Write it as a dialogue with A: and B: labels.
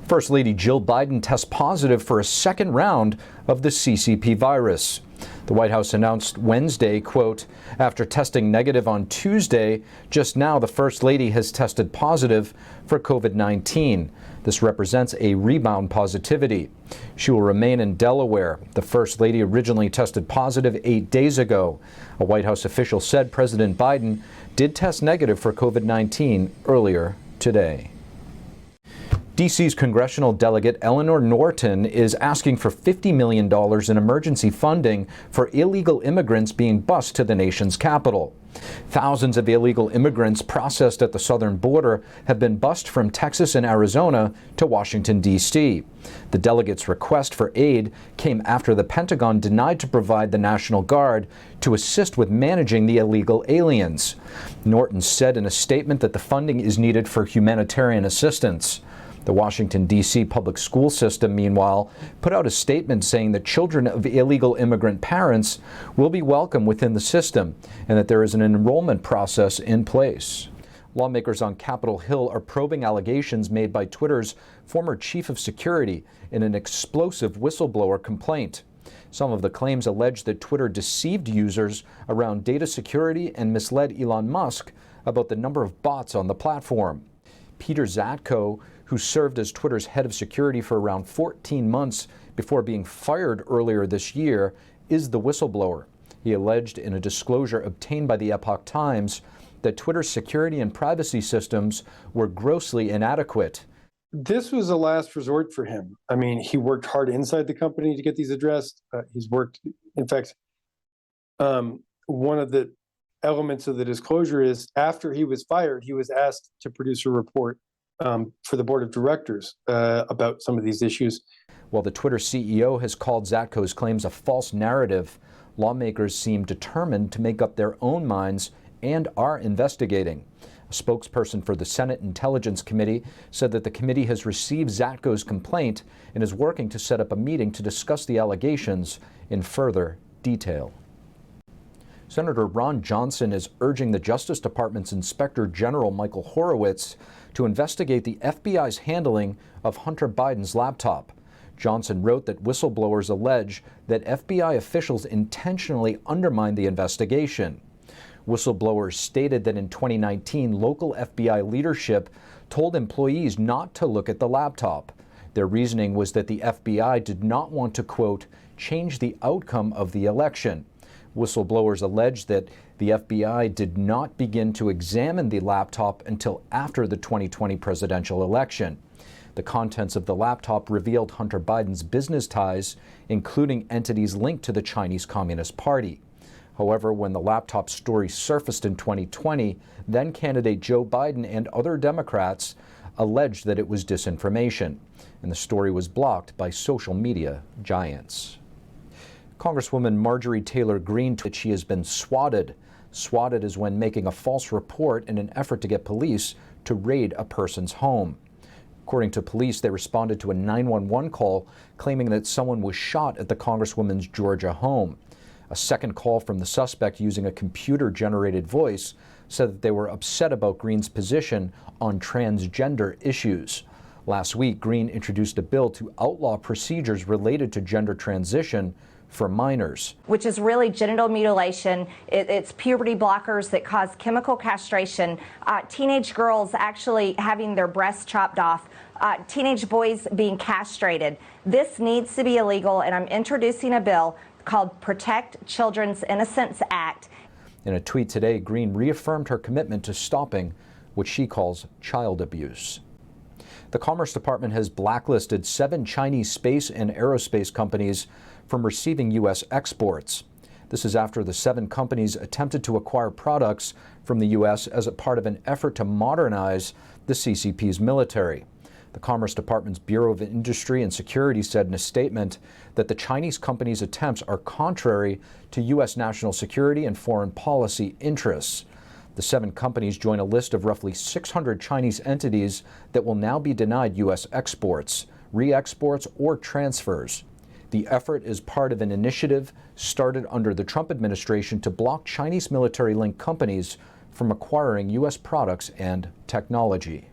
A: First Lady Jill Biden tests positive for a second round of the CCP virus. The White House announced Wednesday, quote, after testing negative on Tuesday, just now the First Lady has tested positive for COVID-19. This represents a rebound positivity. She will remain in Delaware. The First Lady originally tested positive 8 days ago. A White House official said President Biden did test negative for COVID-19 earlier today. D.C.'s congressional delegate Eleanor Norton is asking for $50 million in emergency funding for illegal immigrants being bused to the nation's capital. Thousands of illegal immigrants processed at the southern border have been bused from Texas and Arizona to Washington, D.C. The delegate's request for aid came after the Pentagon denied to provide the National Guard to assist with managing the illegal aliens. Norton said in a statement that the funding is needed for humanitarian assistance. The Washington, D.C. public school system, meanwhile, put out a statement saying that children of illegal immigrant parents will be welcome within the system and that there is an enrollment process in place. Lawmakers on Capitol Hill are probing allegations made by Twitter's former chief of security in an explosive whistleblower complaint. Some of the claims allege that Twitter deceived users around data security and misled Elon Musk about the number of bots on the platform. Peter Zatko, who served as Twitter's head of security for around 14 months before being fired earlier this year, is the whistleblower. He alleged in a disclosure obtained by the Epoch Times that Twitter's security and privacy systems were grossly inadequate.
B: This was a last resort for him. I mean, he worked hard inside the company to get these addressed. He's worked, in fact, one of the elements of the disclosure is after he was fired, he was asked to produce a report for the board of directors about some of these issues.
A: While the Twitter CEO has called Zatko's claims a false narrative, lawmakers seem determined to make up their own minds and are investigating. A spokesperson for the Senate Intelligence Committee said that the committee has received Zatko's complaint and is working to set up a meeting to discuss the allegations in further detail. Senator Ron Johnson is urging the Justice Department's Inspector General Michael Horowitz to investigate the FBI's handling of Hunter Biden's laptop. Johnson wrote that whistleblowers allege that FBI officials intentionally undermined the investigation. Whistleblowers stated that in 2019, local FBI leadership told employees not to look at the laptop. Their reasoning was that the FBI did not want to, quote, change the outcome of the election. Whistleblowers allege that the FBI did not begin to examine the laptop until after the 2020 presidential election. The contents of the laptop revealed Hunter Biden's business ties, including entities linked to the Chinese Communist Party. However, when the laptop story surfaced in 2020, then candidate Joe Biden and other Democrats alleged that it was disinformation, and the story was blocked by social media giants. Congresswoman Marjorie Taylor Greene tweeted that she has been swatted. Swatted is when making a false report in an effort to get police to raid a person's home. According to police, they responded to a 911 call claiming that someone was shot at the Congresswoman's Georgia home. A second call from the suspect using a computer-generated voice said that they were upset about Greene's position on transgender issues. Last week, Greene introduced a bill to outlaw procedures related to gender transition for minors.
C: Which is really genital mutilation. It's puberty blockers that cause chemical castration, teenage girls actually having their breasts chopped off, teenage boys being castrated. This needs to be illegal, and I'm introducing a bill called Protect Children's Innocence Act.
A: In a tweet today, Greene reaffirmed her commitment to stopping what she calls child abuse. The Commerce Department has blacklisted 7 Chinese space and aerospace companies from receiving U.S. exports. This is after the 7 companies attempted to acquire products from the U.S. as a part of an effort to modernize the CCP's military. The Commerce Department's Bureau of Industry and Security said in a statement that the Chinese companies' attempts are contrary to U.S. national security and foreign policy interests. The 7 companies join a list of roughly 600 Chinese entities that will now be denied U.S. exports, re-exports, or transfers. The effort is part of an initiative started under the Trump administration to block Chinese military-linked companies from acquiring U.S. products and technology.